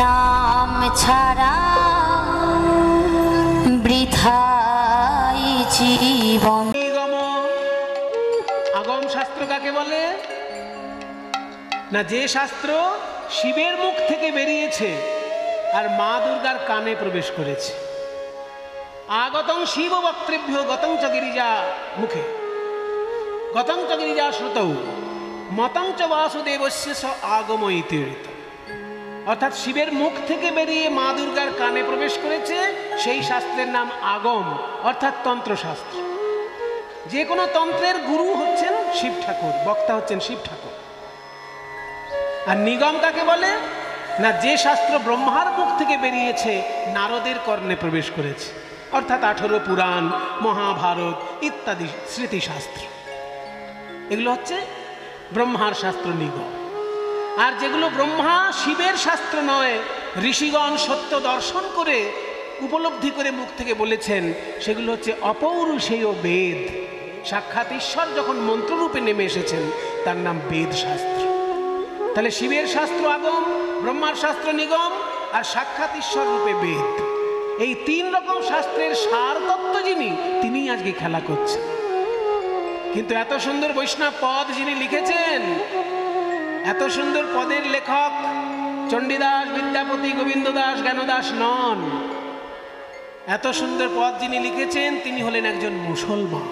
নাম ছাড়া বৃথাই জীবন। আগম শাস্ত্র কাকে বলে না? যে শাস্ত্র শিবের মুখ থেকে বেরিয়েছে আর মা দুর্গার কানে প্রবেশ করেছে। আগতং শিব বক্তৃভ্য গতং চ গিরিজা মুখে গতং চ গিরিজা শ্রুতৌ মতং চ বাসুদেবস্য স আগম ইতি। অর্থাৎ শিবের মুখ থেকে বেরিয়ে মা দুর্গার কানে প্রবেশ করেছে, সেই শাস্ত্রের নাম আগম, অর্থাৎ তন্ত্রশাস্ত্র। যে কোনো তন্ত্রের গুরু হচ্ছেন শিব ঠাকুর, বক্তা হচ্ছেন শিব ঠাকুর। আর নিগম কাকে বলে না? যে শাস্ত্র ব্রহ্মার মুখ থেকে বেরিয়েছে, নারদের কর্ণে প্রবেশ করেছে, অর্থাৎ 18 পুরাণ, মহাভারত ইত্যাদি স্মৃতিশাস্ত্র। এগুলো হচ্ছে ব্রহ্মার শাস্ত্র নিগম। আর যেগুলো ব্রহ্মা শিবের শাস্ত্র নয়, ঋষিগণ সত্য দর্শন করে উপলব্ধি করে মুখ থেকে বলেছেন, সেগুলো হচ্ছে অপৌরুষেয় বেদ। সাক্ষাৎ ঈশ্বর যখন মন্ত্ররূপে নেমে এসেছেন, তার নাম বেদ শাস্ত্র। তাহলে শিবের শাস্ত্র আগম, ব্রহ্মার শাস্ত্র নিগম, আর সাক্ষাৎ ঈশ্বর রূপে বেদ। এই 3 রকম শাস্ত্রের সার তত্ত্ব যিনি, তিনি আজকে খেলা করছেন। কিন্তু এত সুন্দর বৈষ্ণব পদ যিনি লিখেছেন, এত সুন্দর পদের লেখক চণ্ডীদাস, বিদ্যাপতি, গোবিন্দ দাস, জ্ঞানদাস নন। এত সুন্দর পদ যিনি লিখেছেন, তিনি হলেন একজন মুসলমান।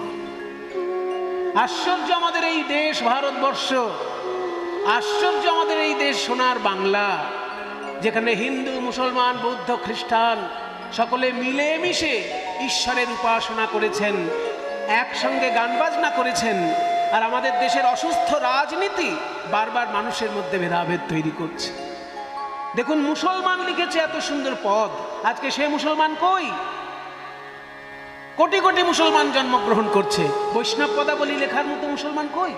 আশ্চর্য আমাদের এই দেশ ভারতবর্ষ, আশ্চর্য আমাদের এই দেশ সোনার বাংলা, যেখানে হিন্দু, মুসলমান, বৌদ্ধ, খ্রিস্টান সকলে মিলেমিশে ঈশ্বরের উপাসনা করেছেন, একসঙ্গে গান বাজনা করেছেন। আর আমাদের দেশের অসুস্থ রাজনীতি বারবার মানুষের মধ্যে ভেদাভেদ তৈরি করছে। দেখুন, মুসলমান লিখেছে এত সুন্দর পদ, আজকে সে মুসলমান কই? কোটি কোটি মুসলমান জন্মগ্রহণ করছে, বৈষ্ণব পদাবলী লেখার মতো মুসলমান কই?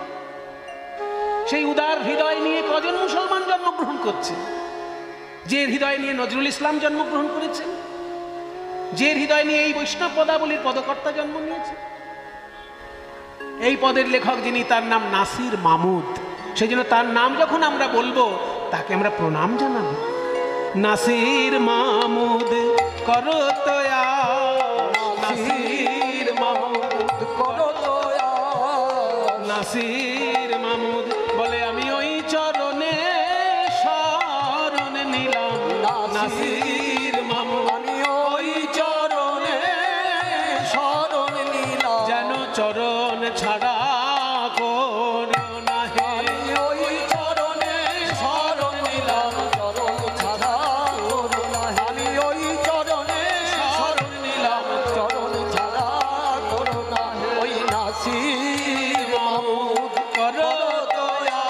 সেই উদার হৃদয় নিয়ে কজন মুসলমান জন্মগ্রহণ করছে? যে হৃদয় নিয়ে নজরুল ইসলাম জন্মগ্রহণ করেছেন, যে হৃদয় নিয়ে এই বৈষ্ণব পদাবলীর পদকর্তা জন্ম নিয়েছে। এই পদের লেখক যিনি, তার নাম নাসির মাহমুদ। সেই জন্য তার নাম যখন আমরা বলবো, তাকে আমরা প্রণাম জানাবো। নাসির মাহমুদ করো তয়া, নাসির মাহমুদ করো তয়া। নাসির মাহমুদ বলে, আমি ওই চরণে শরণ নিলাম। নাসির মাহমুদ, আমি ওই চরণে শরণ নিলাম, যেন চরণ ছাড়া করো না হে। ওই চরণে শরণ নিলাম, চরণ ছাড়া করো না হে। আমি ওই চরণে শরণ নিলাম, চরণ ছাড়া করো না হে। ওই নাসির মাহমুদ করো দয়া,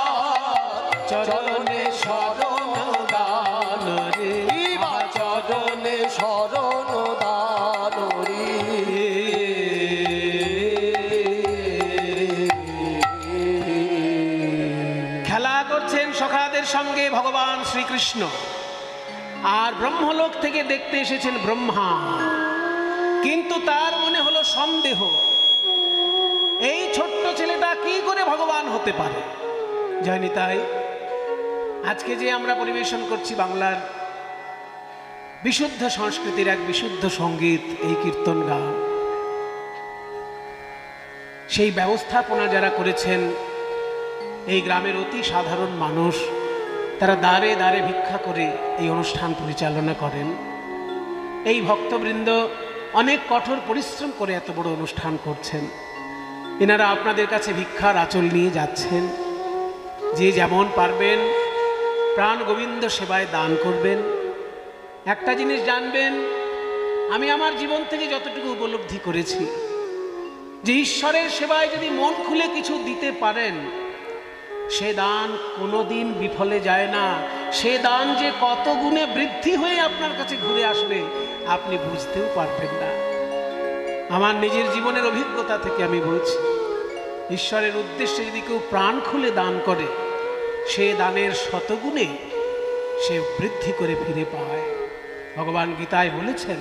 চরণে শরণ দান রে, চরণে শরণ দান রে। খেলা করছেন সখাদের সঙ্গে ভগবান শ্রীকৃষ্ণ, আর ব্রহ্মলোক থেকে দেখতে এসেছেন ব্রহ্মা। কিন্তু তার মনে হলো সন্দেহ, এই ছোট্ট ছেলেটা কি করে ভগবান হতে পারে। জানি তাই আজকে যে আমরা পরিবেশন করছি বাংলার বিশুদ্ধ সংস্কৃতির এক বিশুদ্ধ সঙ্গীত, এই কীর্তন গান, সেই ব্যবস্থাপনা যারা করেছেন, এই গ্রামের অতি সাধারণ মানুষ, তারা দ্বারে দ্বারে ভিক্ষা করে এই অনুষ্ঠান পরিচালনা করেন। এই ভক্তবৃন্দ অনেক কঠোর পরিশ্রম করে এত বড় অনুষ্ঠান করছেন। এনারা আপনাদের কাছে ভিক্ষার আঁচল নিয়ে যাচ্ছেন। যে যেমন পারবেন প্রাণ গোবিন্দ সেবায় দান করবেন। একটা জিনিস জানবেন, আমি আমার জীবন থেকে যতটুকু উপলব্ধি করেছি, যে ঈশ্বরের সেবায় যদি মন খুলে কিছু দিতে পারেন, সে দান কোনোদিন বিফলে যায় না। সে দান যে কত গুণে বৃদ্ধি হয়ে আপনার কাছে ঘুরে আসবে, আপনি বুঝতেও পারবেন না। আমার নিজের জীবনের অভিজ্ঞতা থেকে আমি বলছি, ঈশ্বরের উদ্দেশ্যে যদি কেউ প্রাণ খুলে দান করে, সে দানের শতগুণে সে বৃদ্ধি করে ফিরে পায়। ভগবান গীতায় বলেছেন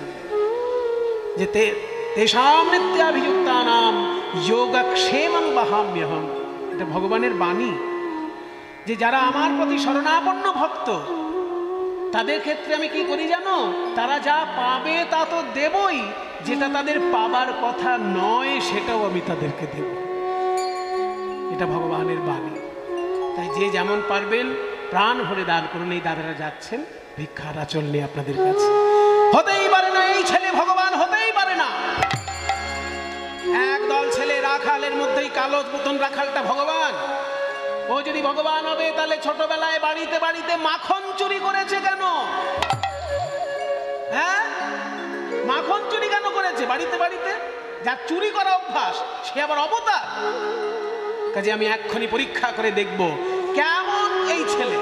যে তেষাং নিত্যাভিযুক্তানাং যোগক্ষেমং বহাম্যহম। এটা ভগবানের বাণী, যে যারা আমার প্রতি শরণাপন্ন ভক্ত, তাদের ক্ষেত্রে আমি কি করি জানো, তারা যা পাবে তা তো দেবই, যেটা তাদের পাবার কথা নয় সেটাও আমি তাদেরকে দেব। এটা ভগবানের বাণী। তাই যে যেমন পারবেন প্রাণ ভরে দান করুন। এই দাদারা যাচ্ছেন ভিক্ষার আঁচল নিয়ে আপনাদের কাছে। হতেই পারে না এই ছেলে ভগবান, হতেই পারে না। একদল ছেলে রাখালের মধ্যেই কালো মতন রাখালটা ভগবান। ও যদি ভগবান হবে তাহলে ছোটবেলায় বাড়িতে বাড়িতে মাখন চুরি করেছে কেন? হ্যাঁ, মাখন চুরি কেন করেছে বাড়িতে বাড়িতে? যার চুরি করা অভ্যাস সে আবার অবতার। কাজে আমি এক্ষুনি পরীক্ষা করে দেখব কেমন এই ছেলে,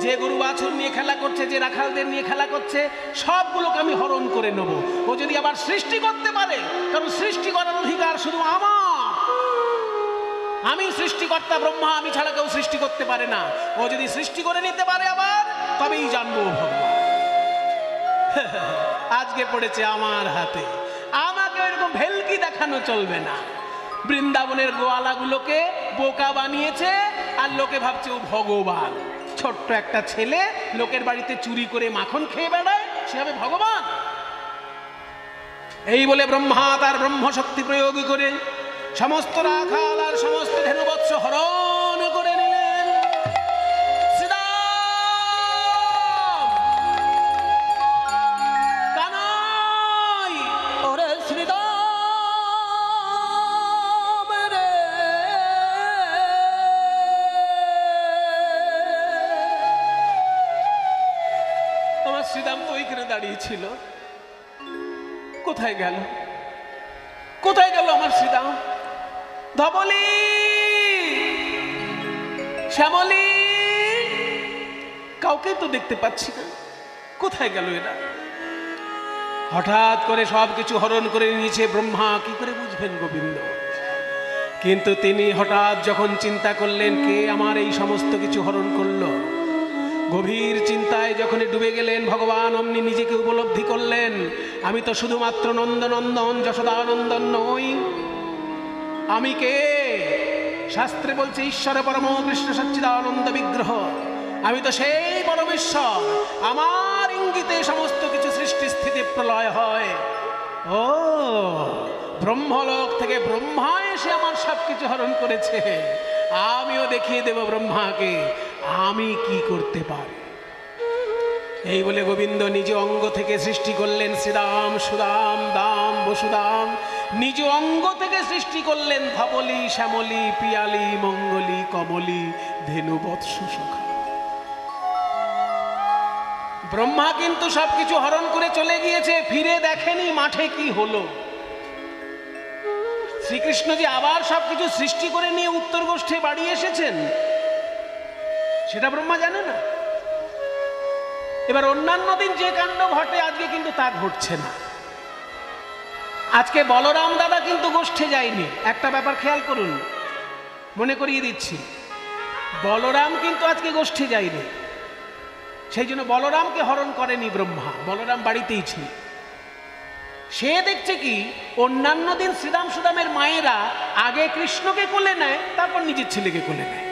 যে গরু বাছুর নিয়ে খেলা করছে, যে রাখালদের নিয়ে খেলা করছে, সবগুলোকে আমি হরণ করে নেব। ও যদি আবার সৃষ্টি করতে পারে, কারণ সৃষ্টি করার অধিকার শুধু আমার। আমি সৃষ্টিকর্তা ব্রহ্মা, আমি ছাড়া কেউ সৃষ্টি করতে পারে না। ও যদি সৃষ্টি করে নিতে পারে আবার, তবেই জানবো ভগবান। আজকে পড়েছে আমার হাতে, আমাকে এরকম ভেলকি দেখানো চলবে না। বৃন্দাবনের গোয়ালাগুলোকে বোকা বানিয়েছে, আর লোকে ভাবছে ও ভগবান। ছোট্ট একটা ছেলে লোকের বাড়িতে চুরি করে মাখন খেয়ে বেড়ায়, সে হবে ভগবান? এই বলে ব্রহ্মা তার ব্রহ্মশক্তি প্রয়োগ করে সমস্ত রাখাল আর সমস্ত ধেনুবৎস হরণ করে নিলেন। শ্রীরাম, কানাই, ওরে শ্রীরাম রে, আমার শ্রীরাম তো ওইখানে দাঁড়িয়ে ছিল। কোথায় গেল, কোথায় গেল আমার শ্রীরাম? ধবলি, শ্যামলি, কাউকে তো দেখতে পাচ্ছি না। কোথায় গেল এরা? হঠাৎ করে সবকিছু হরণ করে নিয়েছে ব্রহ্মা, কি করে বুঝবেন গোবিন্দ? কিন্তু তিনি হঠাৎ যখন চিন্তা করলেন কে আমার এই সমস্ত কিছু হরণ করলো, গভীর চিন্তায় যখন ডুবে গেলেন ভগবান অমনি নিজেকে উপলব্ধি করলেন, আমি তো শুধুমাত্র নন্দনন্দন যশোদানন্দন নই। আমি কে? শাস্ত্রে বলছে ঈশ্বর পরম কৃষ্ণ সচ্চিদানন্দ বিগ্রহ। আমি তো সেই পরমেশ্বর, আমার ইঙ্গিতে সমস্ত কিছু সৃষ্টি স্থিতি প্রলয় হয়। ও ব্রহ্মলোক থেকে ব্রহ্মা এসে আমার সবকিছু হরণ করেছে। আমিও দেখিয়ে দেব ব্রহ্মাকে আমি কি করতে পারি। এই বলে গোবিন্দ নিজ অঙ্গ থেকে সৃষ্টি করলেন শ্রীরাম, সুদাম, দাম, বসুদাম। নিজ অঙ্গ থেকে সৃষ্টি করলেন ধবলি, শ্যামলি, পিয়ালি, মঙ্গলি, কমলি, ধেনু, বৎস, সখা। ব্রহ্মা কিন্তু সবকিছু হরণ করে চলে গিয়েছে, ফিরে দেখেনি মাঠে কি হলো। শ্রীকৃষ্ণ যে আবার সবকিছু সৃষ্টি করে নিয়ে উত্তর গোষ্ঠে বাড়ি এসেছেন সেটা ব্রহ্মা জানে না। এবার অন্যান্য দিন যে কাণ্ড ঘটে আজকে কিন্তু তা ঘটছে না। আজকে বলরাম দাদা কিন্তু গোষ্ঠে যায়নি। একটা ব্যাপার খেয়াল করুন, মনে করিয়ে দিচ্ছি, বলরাম কিন্তু আজকে গোষ্ঠে যায়নি। সেই জন্য বলরামকে হরণ করেনি ব্রহ্মা, বলরাম বাড়িতেই ছিল। সে দেখছে কি অন্যান্য দিন শ্রীরাম সুদামের মায়েরা আগে কৃষ্ণকে কোলে নেয়, তারপর নিজের ছেলেকে কোলে নেয়।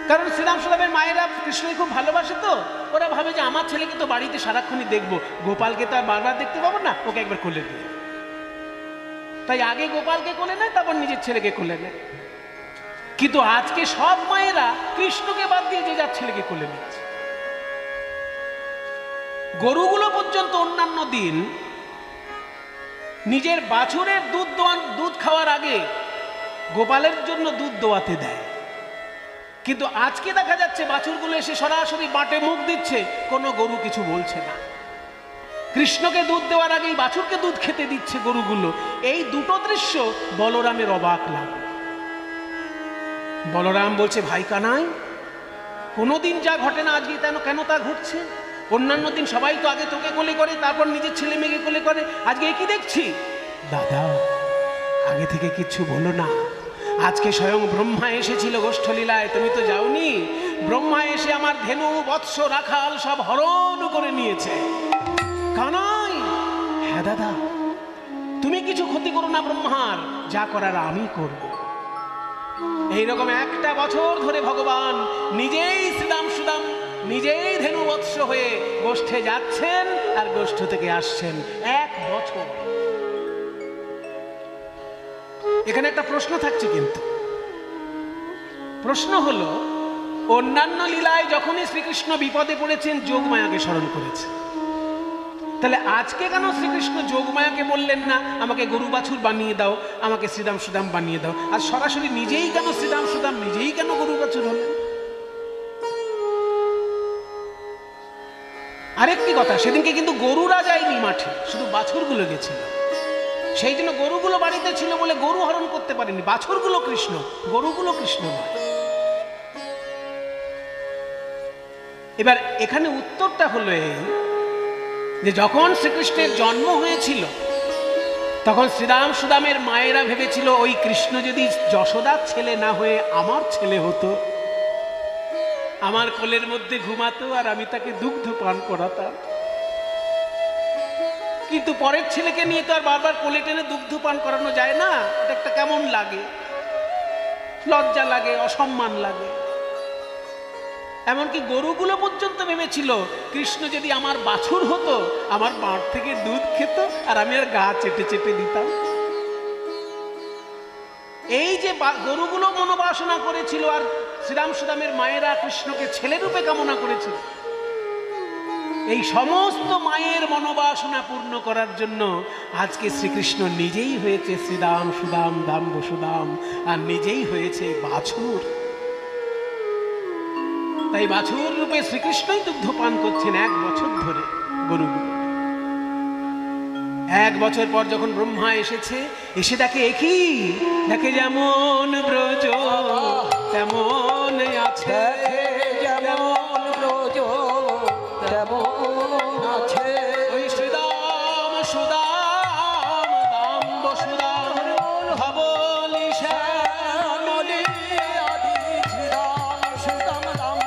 কারণ শ্রীরাম সুদামের মায়েরা কৃষ্ণকে খুব ভালোবাসে, তো ওরা ভাবে যে আমার ছেলেকে তো বাড়িতে সারাক্ষণই দেখবো, গোপালকে তো আর বারবার দেখতে পাবো না, ওকে একবার কোলে নিয়ে। তাই আগে গোপালকে কোলে নেয়, তারপর নিজের ছেলেকে কোলে নেয়। কিন্তু আজকে সব মায়েরা কৃষ্ণকে বাদ দিয়ে যে যার ছেলেকে কোলে নিচ্ছে। গরুগুলো পর্যন্ত অন্যান্য দিন নিজের বাছুরের দুধ খাওয়ার আগে গোপালের জন্য দুধ দোয়াতে দেয়। কিন্তু আজকে দেখা যাচ্ছে বাছুরগুলো এসে সরাসরি বাটে মুখ দিচ্ছে, কোনো গরু কিছু বলছে না। কৃষ্ণকে দুধ দেওয়ার আগেই বাছুরকে দুধ খেতে দিচ্ছে গরুগুলো। এই দুটো দৃশ্য বলরামের অবাক লাগলো। বলরাম বলছে, ভাই কানাই, কোনোদিন যা ঘটে না আজকে কেন তা ঘটছে? অন্যান্য দিন সবাই তো আগে তোকে কোলে করে, তারপর নিজের ছেলে মেয়েকে কোলে করে, আজকে কি দেখছি? দাদা আগে থেকে কিচ্ছু বলো না, আজকে স্বয়ং ব্রহ্মা এসেছিল গোষ্ঠলীলায়, তুমি তো যাওনি। ব্রহ্মা এসে আমার ধেনু, বৎস, রাখাল সব হরণ করে নিয়েছে। কানাই, হ্যাঁ দাদা, তুমি কিছু ক্ষতি করো না ব্রহ্মার, যা করার আমি করব। এইরকম একটা বছর ধরে ভগবান নিজেই শ্রীরাম সুদাম নিজেই ধেনুবৎস হয়ে গোষ্ঠে যাচ্ছেন আর গোষ্ঠ থেকে আসছেন 1 বছর। এখানে একটা প্রশ্ন থাকছে, কিন্তু প্রশ্ন হলো, অন্যান্য লীলায় যখনই শ্রীকৃষ্ণ বিপদে পড়েছেন যোগমায়াকে স্মরণ করেছে, তাহলে আজকে কেন শ্রীকৃষ্ণ যোগমায়াকে বললেন না আমাকে গরু বাছুর বানিয়ে দাও, আমাকে শ্রীদাম সুদাম বানিয়ে দাও, আর সরাসরি নিজেই কেন শ্রীদাম সুদাম, নিজেই কেন গরু বাছুর হলেন? আরেকটি কথা, সেদিনকে কিন্তু গরুরা যায়নি মাঠে, শুধু বাছুরগুলো গেছিল। সেই জন্য গরুগুলো বাড়িতে ছিল বলে গরু হরণ করতে পারেনি, বাছুরগুলো কৃষ্ণ, গরুগুলো কৃষ্ণ নয়। এবার এখানে উত্তরটা হলো এই যে যখন শ্রীকৃষ্ণের জন্ম হয়েছিল তখন শ্রীরাম সুদামের মায়েরা ভেবেছিল ওই কৃষ্ণ যদি যশোদার ছেলে না হয়ে আমার ছেলে হতো, আমার কোলের মধ্যে ঘুমাতো আর আমি তাকে দুগ্ধ পান করাতাম। কিন্তু পরের ছেলেকে নিয়ে তো আর বারবার কোলে টেনে দুগ্ধ পান করানো যায় না, এটা একটা কেমন লাগে, লজ্জা লাগে, অসম্মান লাগে। এমনকি গরুগুলো পর্যন্ত ভেবেছিল কৃষ্ণ যদি আমার বাছুর হতো, আমার বাঁট থেকে দুধ খেত আর আমি আর গা চেটে চেটে দিতাম। এই যে গরুগুলো মনোবাসনা করেছিল আর শ্রীরাম সুদামের মায়েরা কৃষ্ণকে ছেলে রূপে কামনা করেছিল, এই সমস্ত মায়ের মনোবাসনা পূর্ণ করার জন্য আজকে শ্রীকৃষ্ণ নিজেই হয়েছে শ্রীরাম সুদাম দাম বসুদাম, আর নিজেই হয়েছে বাছুর। তাই বাছুর রূপে শ্রীকৃষ্ণই দুগ্ধ পান করছেন 1 বছর ধরে গরুগুলো। 1 বছর পর যখন ব্রহ্মা এসেছে, এসে দেখে একই, দেখে যেমন ব্রজ তেমন আছে, যেমন ব্রজ তেমন আছে, ওই শ্রীদাম সুদাম দাম বসুদাম ধবলি শ্যামলি আদি শ্রীরাম সুদাম রাম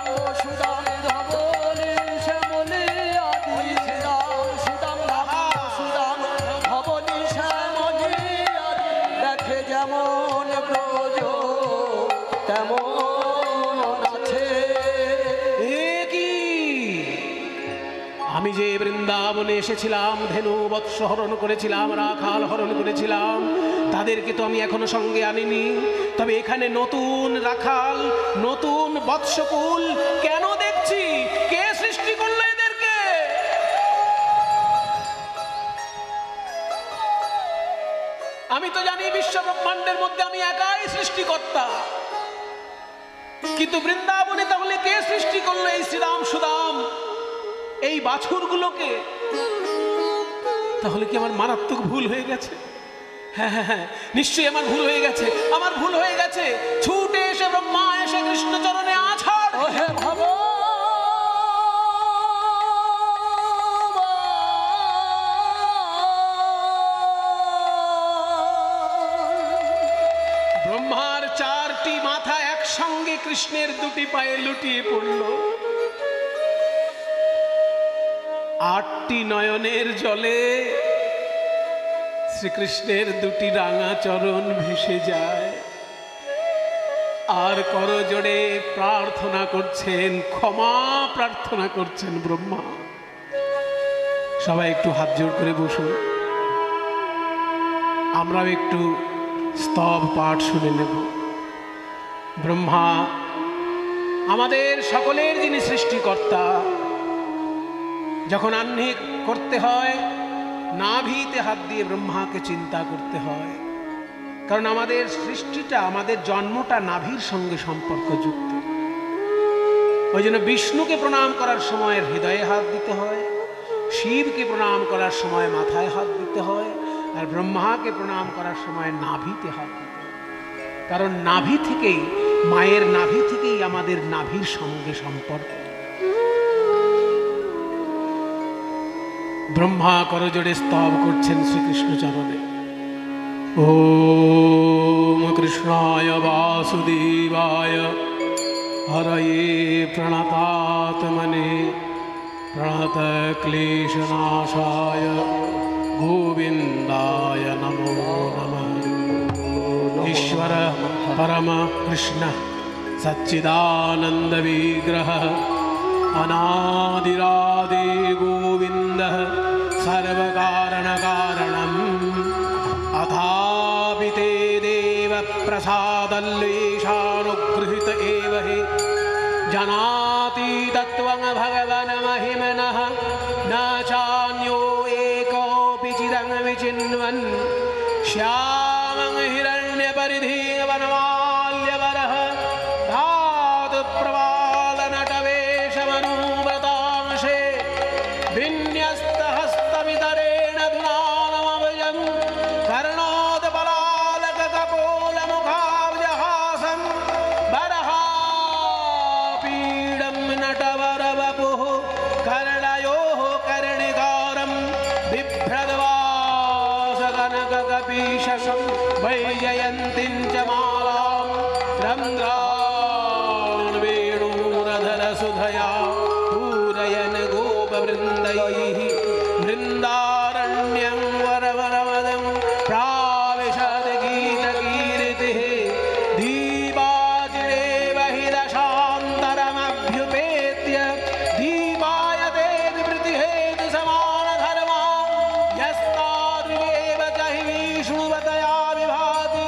সুদাম ধবলি শ্যামলি আদি শ্রীরাম সুদাম রাম সুদাম ধবলি শ্যামলি আদি, দেখে যেমন ব্রজ তেমন আছে। আমি যে বৃন্দাবনে এসেছিলাম, ধেনু বৎস হরণ করেছিলাম, রাখাল হরণ করেছিলাম, তাদেরকে তো আমি এখনো সঙ্গে আনিনি। তবে এখানে নতুন রাখাল, নতুন বৎসকুল কেন দেখছি? কে সৃষ্টি করলো এদেরকে? আমি তো জানি বিশ্ব ব্রহ্মাণ্ডের মধ্যে আমি একাই সৃষ্টিকর্তা, কিন্তু বৃন্দাবনে তাহলে কে সৃষ্টি করলো এই শ্রীরাম সুদাম, এই বাছুরগুলোকে? তাহলে কি আমার মারাত্মক ভুল হয়ে গেছে? হ্যাঁ হ্যাঁ হ্যাঁ, নিশ্চয়ই আমার ভুল হয়ে গেছে, আমার ভুল হয়ে গেছে। ছুটে এসে ব্রহ্মা এসে কৃষ্ণ চরণে আছাড়, হে ভগবান, ব্রহ্মার 4টি মাথা একসঙ্গে কৃষ্ণের 2টি পায়ে লুটিয়ে পড়ল। 8টি নয়নের জলে শ্রীকৃষ্ণের 2টি রাঙা চরণ ভেসে যায়, আর করজোড়ে প্রার্থনা করছেন, ক্ষমা প্রার্থনা করছেন ব্রহ্মা। সবাই একটু হাত জোড় করে বসুন, আমরাও একটু স্তব পাঠ শুনে নেব। ব্রহ্মা আমাদের সকলের যিনি সৃষ্টিকর্তা, যখন আহ্নিক করতে হয় নাভিতে হাত দিয়ে ব্রহ্মাকে চিন্তা করতে হয়, কারণ আমাদের সৃষ্টিটা, আমাদের জন্মটা নাভির সঙ্গে সম্পর্কযুক্ত। ওই জন্য বিষ্ণুকে প্রণাম করার সময় হৃদয়ে হাত দিতে হয়, শিবকে প্রণাম করার সময় মাথায় হাত দিতে হয়, আর ব্রহ্মাকে প্রণাম করার সময় নাভিতে হাত দিতে হয়। কারণ নাভি থেকেই, মায়ের নাভি থেকেই আমাদের নাভির সঙ্গে সম্পর্ক। ব্রহ্মা করজোড়ে স্তব করছেন শ্রীকৃষ্ণ চরণে। ওম কৃষ্ণায় বাসুদেবায় হরয়ে প্রণতাত্মনে প্রণত ক্লেশনাশায় গোবিন্দায় নমো নমঃ। ईश्वर परम कृष्ण सच्चिदानंद विग्रह अनादिरादि गोविन्दः सर्वकारणकारणम् अथापि ते देवप्रसादल्लेशानुगृहीत एव हि जनाति तत्त्वं भगवन् महिमनः न चान्यो एकोऽपि चिदं विचिन्वन् श्यामं हिरण्यपरिधिं वनमाल्यवरः धातुप्रवालनटवेशमनुव्रतांशे विन्यस्तहस्तवितरेण धुनानमभयं कर्णोदपलालककपोलमुखाब्जहासं बरहापीडं नटवरवपुः कर्णयोः कर्णिकारं बिभ्रद्वासकनककपीशं वैजयन्तीं च मालां रन्ध्रान् वेणूरधरसुधया पूरयन् गोपवृन्दैः वृन्दारण्यं वरवरवदं प्राविशद् गीतकीर्तिः दीपाजिरेव हि दशान्तरमभ्युपेत्य दीपायते विवृतिहेतुसमानधर्मा यस्तादृगेव च हि विष्णुवतया विभाति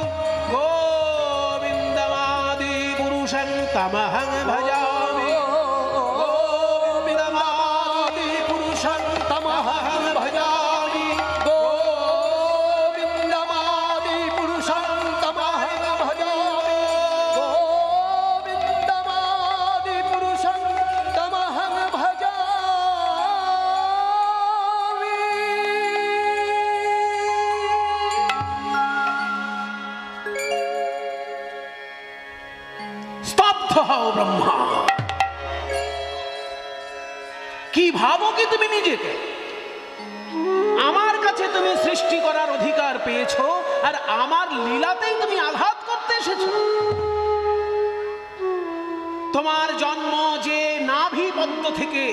गोविन्दमादिपुरुषं तमहं भजामि गोविन्दमादिपुरुषं तमहं भजामि गोविन्दमादिपुरुषं तमहं भजामि गोविन्दमादिपुरुषं तमहं भजामि। স্তব্ধ হও ব্রহ্মা। কি ভাবো কি তুমি নিজেকে? আমার কাছে তুমি সৃষ্টি করার অধিকার পেয়েছো আর আমার লীলাতেই তুমি আঘাত করতে এসেছো। তোমার জন্ম যে নাভিপদ্ম থেকে,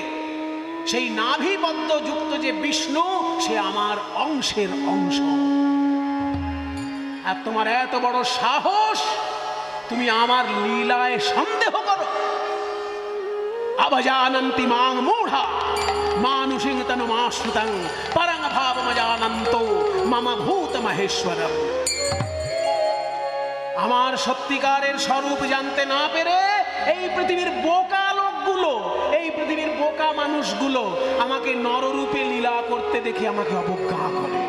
সেই নাভিপদ্ম যুক্ত যে বিষ্ণু, সে আমার অংশের অংশ। আর তোমার এত বড় সাহস, তুমি আমার লীলায় সন্দেহ করো। अवजानन्ति मां मूढ़ा मानुषिं तनुमाश्रितं परं भावमजानन्तो मम भूत महेश्वरम। আমার সত্যিকারের স্বরূপ জানতে না পেরে এই পৃথিবীর বোকা লোকগুলো, এই পৃথিবীর বোকা মানুষগুলো আমাকে নররূপে লীলা করতে দেখে আমাকে অবজ্ঞা করে।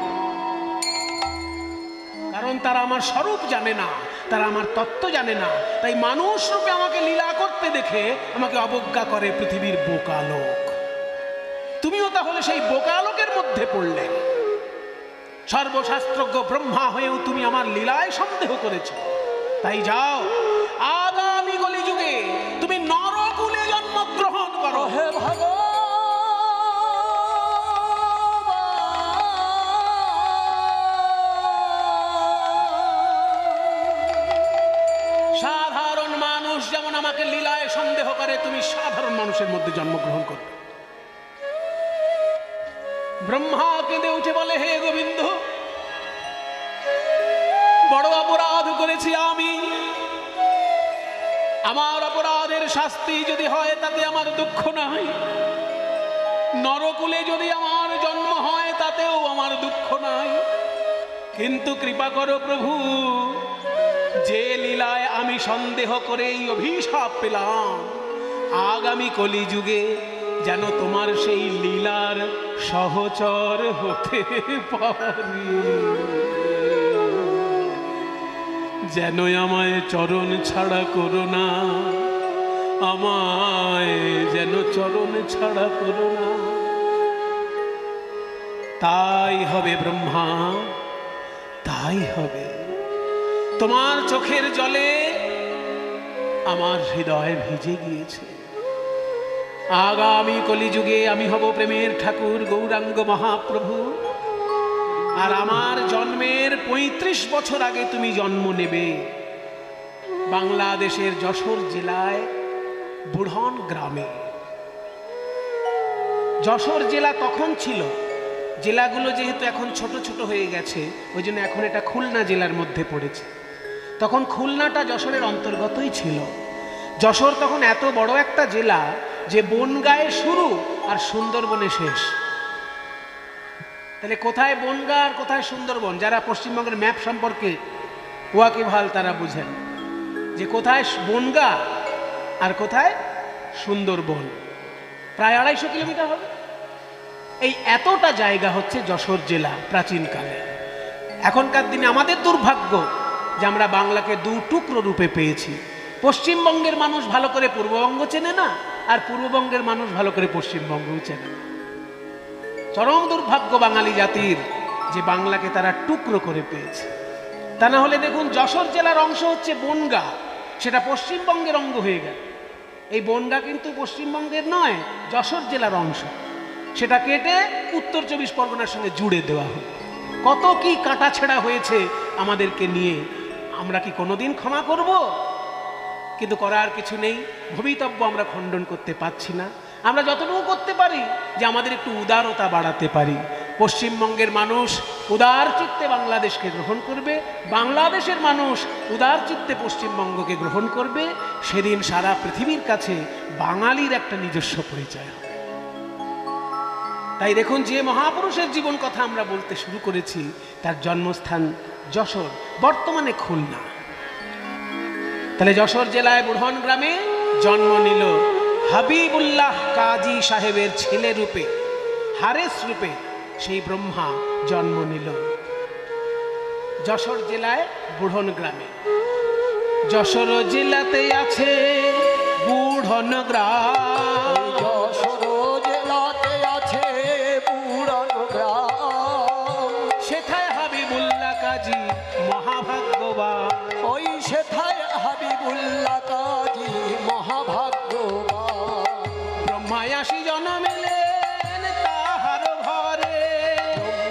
কারণ তারা আমার স্বরূপ জানে না, তারা আমার তত্ত্ব জানে না, তাই মানুষ রূপে আমাকে লীলা করতে দেখে আমাকে অবজ্ঞা করে পৃথিবীর বোকা লোক। তুমিও তাহলে সেই বোকা লোকের মধ্যে পড়লে। সর্বশাস্ত্রজ্ঞ ব্রহ্মা হয়েও তুমি আমার লীলায় সন্দেহ করেছ। তাই যাও, আগামী কলিযুগে তুমি নরকুলে জন্মগ্রহণ করো। হে ভগবান, সাধারণ মানুষ যেমন আমাকে লীলায় সন্দেহ করে, তুমি সাধারণ মানুষের মধ্যে জন্মগ্রহণ করো। ব্রহ্মা কেঁদে উঠে বলে, হে গোবিন্দ, বড় অপরাধ করেছি আমি। আমার অপরাধের শাস্তি যদি হয় তাতে আমার দুঃখ নাই, নরকুলে যদি আমার জন্ম হয় তাতেও আমার দুঃখ নাই। কিন্তু কৃপা করো প্রভু, যে লীলায় আমি সন্দেহ করেই অভিশাপ পেলাম, আগামী কলিযুগে যেন তোমার সেই লীলার সহচর হতে পারি, যেন আমায় চরণ ছাড়া করো না, আমায় যেন চরণ ছাড়া করো না। তাই হবে ব্রহ্মা, তাই হবে। তোমার চোখের জলে আমার হৃদয় ভিজে গিয়েছে। আগামী কলিযুগে আমি হব প্রেমের ঠাকুর গৌরাঙ্গ মহাপ্রভু। আর আমার জন্মের ৩৫ বছর আগে তুমি জন্ম নেবে বাংলাদেশের যশোর জেলায় বুড়ন গ্রামে। যশোর জেলা তখন ছিল, জেলাগুলো যেহেতু এখন ছোট ছোট হয়ে গেছে, ওই জন্য এখন এটা খুলনা জেলার মধ্যে পড়েছে। তখন খুলনাটা যশোরের অন্তর্গতই ছিল। যশোর তখন এত বড় একটা জেলা, যে বনগাঁয়ে শুরু আর সুন্দরবনে শেষ। তাহলে কোথায় বনগাঁ আর কোথায় সুন্দরবন? যারা পশ্চিমবঙ্গের ম্যাপ সম্পর্কে ওয়াকিবহাল তারা বুঝেন যে কোথায় বনগাঁ আর কোথায় সুন্দরবন। প্রায় 250 কিলোমিটার হবে। এই এতটা জায়গা হচ্ছে যশোর জেলা প্রাচীনকালে। এখনকার দিনে আমাদের দুর্ভাগ্য যে আমরা বাংলাকে দু টুকরো রূপে পেয়েছি। পশ্চিমবঙ্গের মানুষ ভালো করে পূর্ববঙ্গ চেনে না, আর পূর্ববঙ্গের মানুষ ভালো করে পশ্চিমবঙ্গও চেনে না। চরম দুর্ভাগ্য বাঙালি জাতির যে বাংলাকে তারা টুকরো করে পেয়েছে। তা না হলে দেখুন, যশোর জেলার অংশ হচ্ছে বনগাঁ, সেটা পশ্চিমবঙ্গের অঙ্গ হয়ে গেল। এই বনগাঁ কিন্তু পশ্চিমবঙ্গের নয়, যশোর জেলার অংশ। সেটা কেটে উত্তর 24 পরগনার সঙ্গে জুড়ে দেওয়া হলো। কত কি কাটাছেঁড়া হয়েছে আমাদেরকে নিয়ে, আমরা কি কোনোদিন ক্ষমা করব? কিন্তু করার কিছু নেই, ভবিতব্য আমরা খণ্ডন করতে পারছি না। আমরা যতটুকু করতে পারি যে আমাদের একটু উদারতা বাড়াতে পারি। পশ্চিমবঙ্গের মানুষ উদার চিত্তে বাংলাদেশকে গ্রহণ করবে, বাংলাদেশের মানুষ উদার চিত্তে পশ্চিমবঙ্গকে গ্রহণ করবে। সেদিন সারা পৃথিবীর কাছে বাঙালির একটা নিজস্ব পরিচয় হবে। তাই দেখুন, যে মহাপুরুষের জীবন কথা আমরা বলতে শুরু করেছি, তার জন্মস্থান যশোর, বর্তমানে খুলনা। তাহলে যশোর জেলায় বুড়হন গ্রামে জন্ম নিল হাবিবুল্লাহ কাজী সাহেবের ছেলে রূপে, হারেস রূপে সেই ব্রহ্মা জন্ম নিল যশোর জেলায় বুড়হন গ্রামে। যশোর জেলাতে আছে বুড়হন গ্রাম, যশোর জেলাতে আছে পুরানো গ্রাম, সেথায় হাবিবুল্লাহ কাজী মহাভাগ্যবান। ওই সেথায় হাবিবুল্লাহ কাজী মহাভাগ্যবান। ব্রহ্মায়াসী জন্মিলেন তাহার ঘরে,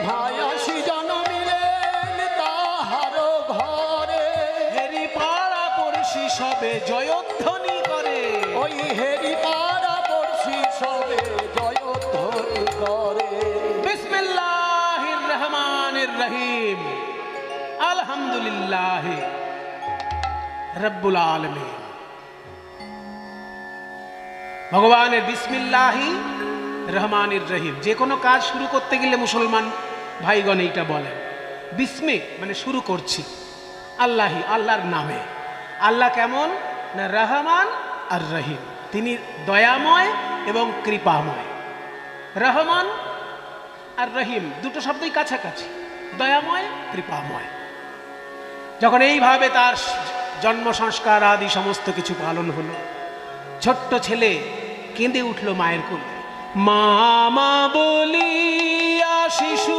ভায়াসী জন্মিলেন তাহার ঘরে, হেরি পাড়া পড়শি সবে জয়ধ্বনি করে। ওই হেরি পাড়া পড়শি সবে জয়ধ্বনি করে। বিসমিল্লাহির রহমানির রহিম, আলহামদুলিল্লাহ রব্বুল আলামিন। ভগবানের বিসমিল্লাহি রহমানির রহিম। যে কোনো কাজ শুরু করতে গেলে মুসলমান ভাইগণ এইটা বলেন, বিসমি মানে শুরু করছি আল্লাহি, আল্লাহর নামে। আল্লাহ কেমন না রহমান আর রহিম, তিনি দয়াময় এবং কৃপাময়। রহমান আর রহিম দুটো শব্দই কাছাকাছি, দয়াময় কৃপাময়। যখন এইভাবে তার জন্ম সংস্কার আদি সমস্ত কিছু পালন হলো, ছোট্ট ছেলে কেঁদে উঠল মায়ের কোলে। মা বলিয়া শিশু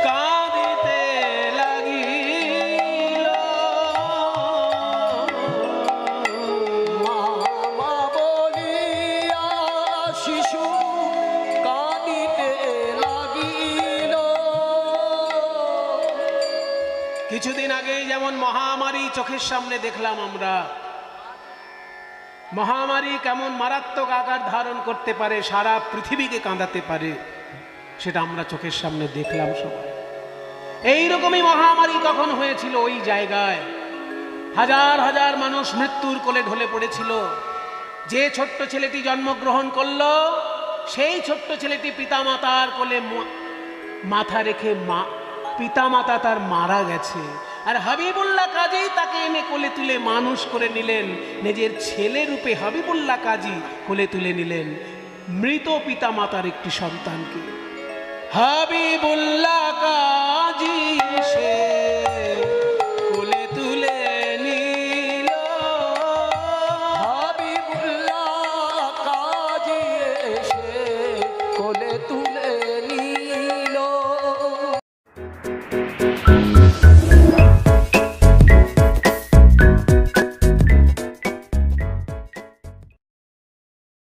কাঁদিতে লাগিল, মা বলিয়া শিশু কাঁদিতে লাগিল। কিছুদিন আগেই যেমন মহামারী চোখের সামনে দেখলাম আমরা, মহামারী কেমন মারাত্মক আকার ধারণ করতে পারে, সারা পৃথিবীকে কাঁদাতে পারে, সেটা আমরা চোখের সামনে দেখলাম সবাই। এইরকমই মহামারী তখন হয়েছিল ওই জায়গায়, হাজার হাজার মানুষ মৃত্যুর কোলে ঢলে পড়েছিল। যে ছোট্ট ছেলেটি জন্মগ্রহণ করলো, সেই ছোট্ট ছেলেটি পিতামাতার কোলে মাথা রেখে পিতামাতা তার মারা গেছে, আর হাবিবুল্লাহ কাজী তাকে এনে কোলে তুলে মানুষ করে নিলেন। নিজের ছেলে রূপে হাবিবুল্লাহ কাজী কোলে তুলে নিলেন মৃত পিতামাতার একটি সন্তানকে। হাবিবুল্লাহ কাজী সে